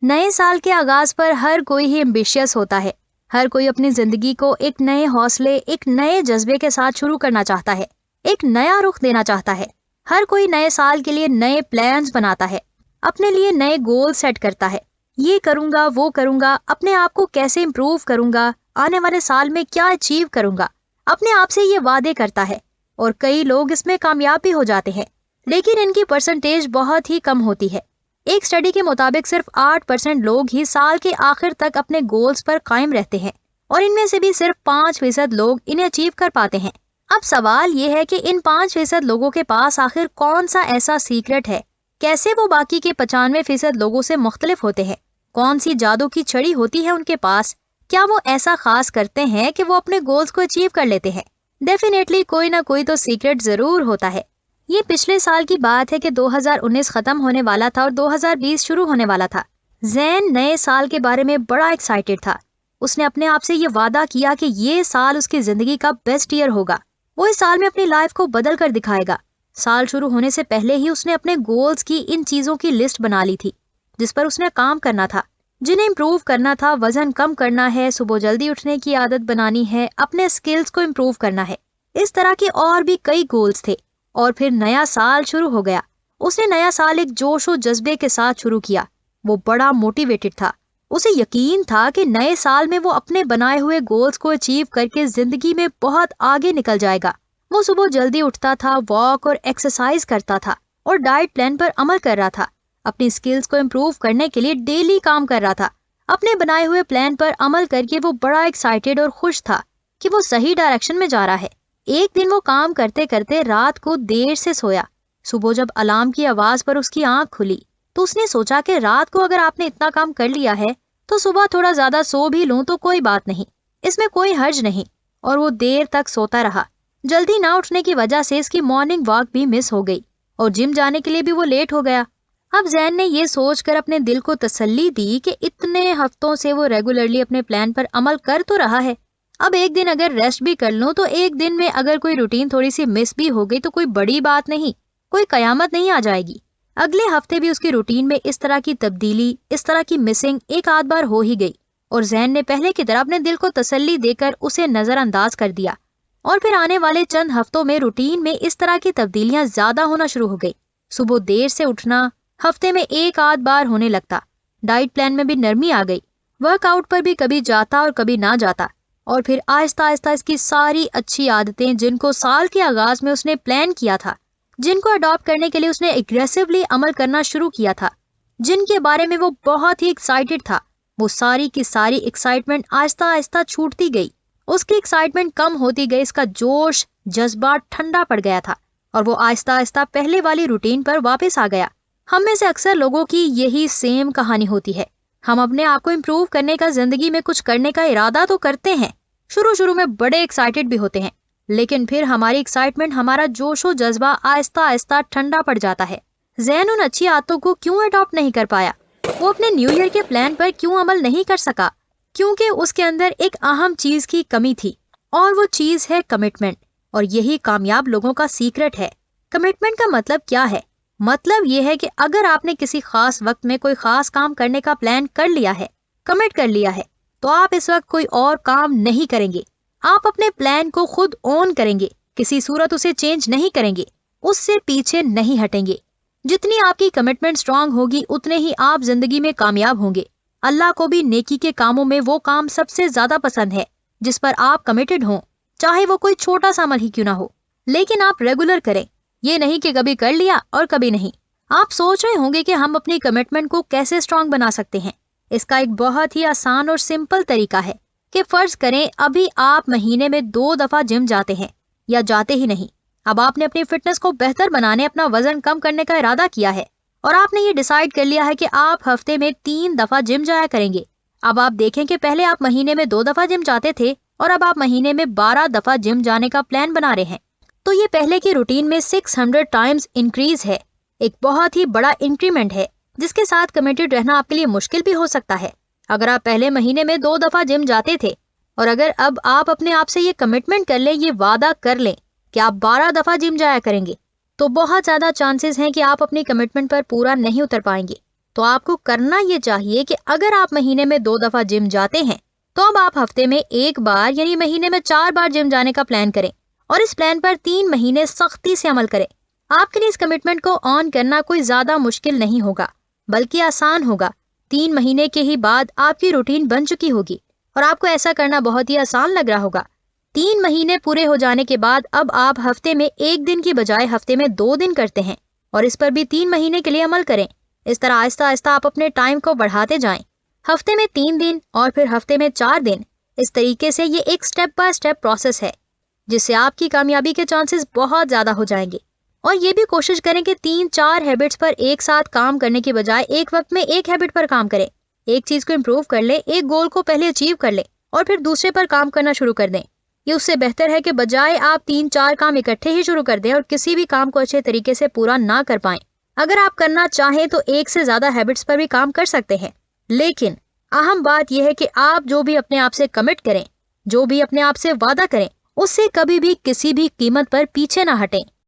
نئے سال کے آغاز پر ہر کوئی ہی ایمبیشیس ہوتا ہے. ہر کوئی اپنی زندگی کو ایک نئے حوصلے، ایک نئے جذبے کے ساتھ شروع کرنا چاہتا ہے، ایک نیا رخ دینا چاہتا ہے. ہر کوئی نئے سال کے لیے نئے پلانز بناتا ہے، اپنے لیے نئے گول سیٹ کرتا ہے. یہ کروں گا، وہ کروں گا، اپنے آپ کو کیسے امپروو کروں گا، آنے والے سال میں کیا اچیو کروں گا، اپنے آپ سے یہ وعدے کرتا ہے. اور کئی لوگ اس میں کامیاب بھی ہو جاتے ہیں، لیکن ان کی پرسنٹیج بہت ہی کم ہوتی ہے. ایک اسٹڈی کے مطابق صرف 8% لوگ ہی سال کے آخر تک اپنے گولز پر قائم رہتے ہیں، اور ان میں سے بھی صرف 5% لوگ انہیں اچیو کر پاتے ہیں. اب سوال یہ ہے کہ ان 5% لوگوں کے پاس آخر کون سا ایسا سیکرٹ ہے؟ کیسے وہ باقی کے 95% لوگوں سے مختلف ہوتے ہیں؟ کون سی جادو کی چھڑی ہوتی ہے ان کے پاس؟ کیا وہ ایسا خاص کرتے ہیں کہ وہ اپنے گولز کو اچیو کر لیتے ہیں؟ ڈیفینیٹلی کوئی نہ کوئی تو سیکرٹ ضرور ہوتا ہے. یہ پچھلے سال کی بات ہے کہ 2019 ختم ہونے والا تھا اور 2020 شروع ہونے والا تھا. زین نئے سال کے بارے میں بڑا ایکسائٹیڈ تھا. اس نے اپنے آپ سے یہ وعدہ کیا کہ یہ سال اس کی زندگی کا بیسٹ ایئر ہوگا. وہ اس سال میں اپنی لائف کو بدل کر دکھائے گا. سال شروع ہونے سے پہلے ہی اس نے اپنے گولز کی ان چیزوں کی لسٹ بنا لی تھی جس پر اس نے کام کرنا تھا، جنہیں امپروو کرنا تھا. وزن کم کرنا ہے، صبح جلدی اٹھنے کی عادت بنانی ہے، اپنے اسکلز کو امپروو کرنا ہے. اس طرح کے اور بھی کئی گولز تھے. اور پھر نیا سال شروع ہو گیا. اس نے نیا سال ایک جوش و جذبے کے ساتھ شروع کیا. وہ بڑا موٹیویٹڈ تھا. اسے یقین تھا کہ نئے سال میں وہ اپنے بنائے ہوئے گولز کو اچیو کر کے زندگی میں بہت آگے نکل جائے گا. وہ صبح جلدی اٹھتا تھا، واک اور ایکسرسائز کرتا تھا، اور ڈائٹ پلان پر عمل کر رہا تھا. اپنی سکلز کو امپروو کرنے کے لیے ڈیلی کام کر رہا تھا. اپنے بنائے ہوئے پلان پر عمل کر کے وہ بڑا ایکسائٹیڈ اور خوش تھا کہ وہ صحیح ڈائریکشن میں جا رہا ہے. ایک دن وہ کام کرتے کرتے رات کو دیر سے سویا. صبح جب الارم کی آواز پر اس کی آنکھ کھلی تو اس نے سوچا کہ رات کو اگر آپ نے اتنا کام کر لیا ہے تو صبح تھوڑا زیادہ سو بھی لوں تو کوئی بات نہیں، اس میں کوئی حرج نہیں. اور وہ دیر تک سوتا رہا. جلدی نہ اٹھنے کی وجہ سے اس کی مارننگ واک بھی مس ہو گئی، اور جم جانے کے لیے بھی وہ لیٹ ہو گیا. اب زین نے یہ سوچ کر اپنے دل کو تسلی دی کہ اتنے ہفتوں سے وہ ریگولرلی اپنے پلان پر عمل کر تو رہا ہے. اب ایک دن اگر ریسٹ بھی کر لوں تو ایک دن میں اگر کوئی روٹین تھوڑی سی مس بھی ہو گئی تو کوئی بڑی بات نہیں، کوئی قیامت نہیں آ جائے گی. اگلے ہفتے بھی اس کی روٹین میں اس طرح کی تبدیلی، اس طرح کی مسنگ ایک آدھ بار ہو ہی گئی، اور زین نے پہلے کی طرح اپنے دل کو تسلی دے کر اسے نظر انداز کر دیا. اور پھر آنے والے چند ہفتوں میں روٹین میں اس طرح کی تبدیلیاں زیادہ ہونا شروع ہو گئی. صبح دیر سے اٹھنا ہفتے میں ایک آدھ بار ہونے لگتا. ڈائٹ پلان میں بھی نرمی آ گئی. ورک آؤٹ پر بھی کبھی جاتا اور کبھی نہ جاتا. اور پھر آہستہ آہستہ اس کی ساری اچھی عادتیں جن کو سال کے آغاز میں اس نے پلان کیا تھا، جن کو اڈاپٹ کرنے کے لیے اس نے ایگریسولی عمل کرنا شروع کیا تھا، جن کے بارے میں وہ بہت ہی ایکسائٹیڈ تھا، وہ ساری کی ساری ایکسائٹمنٹ آہستہ آہستہ چھوٹتی گئی. اس کی ایکسائٹمنٹ کم ہوتی گئی، اس کا جوش جذبہ ٹھنڈا پڑ گیا تھا، اور وہ آہستہ آہستہ پہلے والی روٹین پر واپس آ گیا. ہم میں سے اکثر لوگوں کی یہی سیم کہانی ہوتی ہے. ہم اپنے آپ کو امپروو کرنے کا، زندگی میں کچھ کرنے کا ارادہ تو کرتے ہیں، شروع میں بڑے ایکسائٹیڈ بھی ہوتے ہیں، لیکن پھر ہماری ایکسائٹمنٹ، ہمارا جوش و جذبہ آہستہ آہستہ ٹھنڈا پڑ جاتا ہے. زین ان اچھی عادتوں کو کیوں اڈاپٹ نہیں کر پایا؟ وہ اپنے نیو ایئر کے پلان پر کیوں عمل نہیں کر سکا؟ کیونکہ اس کے اندر ایک اہم چیز کی کمی تھی، اور وہ چیز ہے کمٹمنٹ. اور یہی کامیاب لوگوں کا سیکرٹ ہے. کمٹمنٹ کا مطلب کیا ہے؟ مطلب یہ ہے کہ اگر آپ نے کسی خاص وقت میں کوئی خاص کام کرنے کا پلان کر لیا ہے، کمٹ کر لیا ہے، تو آپ اس وقت کوئی اور کام نہیں کریں گے. آپ اپنے پلان کو خود اون کریں گے، کسی صورت اسے چینج نہیں کریں گے، اس سے پیچھے نہیں ہٹیں گے. جتنی آپ کی کمٹمنٹ اسٹرانگ ہوگی اتنے ہی آپ زندگی میں کامیاب ہوں گے. اللہ کو بھی نیکی کے کاموں میں وہ کام سب سے زیادہ پسند ہے جس پر آپ کمیٹڈ ہوں، چاہے وہ کوئی چھوٹا سا عمل ہی کیوں نہ ہو، لیکن آپ ریگولر کریں. یہ نہیں کہ کبھی کر لیا اور کبھی نہیں. آپ سوچ رہے ہوں گے کہ ہم اپنی کمٹمنٹ کو کیسے اسٹرانگ بنا سکتے ہیں. اس کا ایک بہت ہی آسان اور سمپل طریقہ ہے کہ فرض کریں ابھی آپ مہینے میں 2 دفعہ جم جاتے ہیں یا جاتے ہی نہیں. اب آپ نے اپنی فٹنس کو بہتر بنانے، اپنا وزن کم کرنے کا ارادہ کیا ہے، اور آپ نے یہ ڈیسائیڈ کر لیا ہے کہ آپ ہفتے میں 3 دفعہ جم جایا کریں گے. اب آپ دیکھیں کہ پہلے آپ مہینے میں 2 دفعہ جم جاتے تھے اور اب آپ مہینے میں 12 دفعہ جم جانے کا پلان بنا رہے ہیں. تو یہ پہلے کی روٹین میں 600 ٹائمز انکریز ہے. ایک بہت ہی بڑا انکریمنٹ ہے جس کے ساتھ کمیٹڈ رہنا آپ کے لیے مشکل بھی ہو سکتا ہے. اگر آپ پہلے مہینے میں 2 دفعہ جم جاتے تھے اور اگر اب آپ اپنے آپ سے یہ کمٹمنٹ کر لیں، یہ وعدہ کر لیں کہ آپ 12 دفعہ جم جایا کریں گے، تو بہت زیادہ چانسز ہیں کہ آپ اپنی کمٹمنٹ پر پورا نہیں اتر پائیں گے. تو آپ کو کرنا یہ چاہیے کہ اگر آپ مہینے میں 2 دفعہ جم جاتے ہیں تو اب آپ ہفتے میں 1 بار یعنی مہینے میں 4 بار جم جانے کا پلان کریں اور اس پلان پر 3 مہینے سختی سے عمل کریں۔ آپ کے لیے اس کمٹمنٹ کو آن کرنا کوئی زیادہ مشکل نہیں ہوگا بلکہ آسان ہوگا۔ 3 مہینے کے ہی بعد آپ کی روٹین بن چکی ہوگی اور آپ کو ایسا کرنا بہت ہی آسان لگ رہا ہوگا۔ 3 مہینے پورے ہو جانے کے بعد اب آپ ہفتے میں 1 دن کی بجائے ہفتے میں 2 دن کرتے ہیں اور اس پر بھی 3 مہینے کے لیے عمل کریں۔ اس طرح آہستہ آہستہ آپ اپنے ٹائم کو بڑھاتے جائیں، ہفتے میں 3 دن اور پھر ہفتے میں 4 دن۔ اس طریقے سے یہ ایک سٹیپ بائی سٹیپ پروسیس ہے جس سے آپ کی کامیابی کے چانسز بہت زیادہ ہو جائیں گے۔ اور یہ بھی کوشش کریں کہ 3-4 ہیبٹس پر ایک ساتھ کام کرنے کی بجائے ایک وقت میں ایک ہیبٹ پر کام کریں۔ ایک چیز کو امپروو کر لیں، ایک گول کو پہلے اچیو کر لیں اور پھر دوسرے پر کام کرنا شروع کر دیں۔ یہ اس سے بہتر ہے کہ بجائے آپ 3-4 کام اکٹھے ہی شروع کر دیں اور کسی بھی کام کو اچھے طریقے سے پورا نہ کر پائیں۔ اگر آپ کرنا چاہیں تو ایک سے زیادہ ہیبٹس پر بھی کام کر سکتے ہیں، لیکن اہم بات یہ ہے کہ آپ جو بھی اپنے آپ سے کمٹ کریں، جو بھی اپنے آپ سے وعدہ کریں، اس سے کبھی بھی کسی بھی قیمت پر پیچھے نہ ہٹیں۔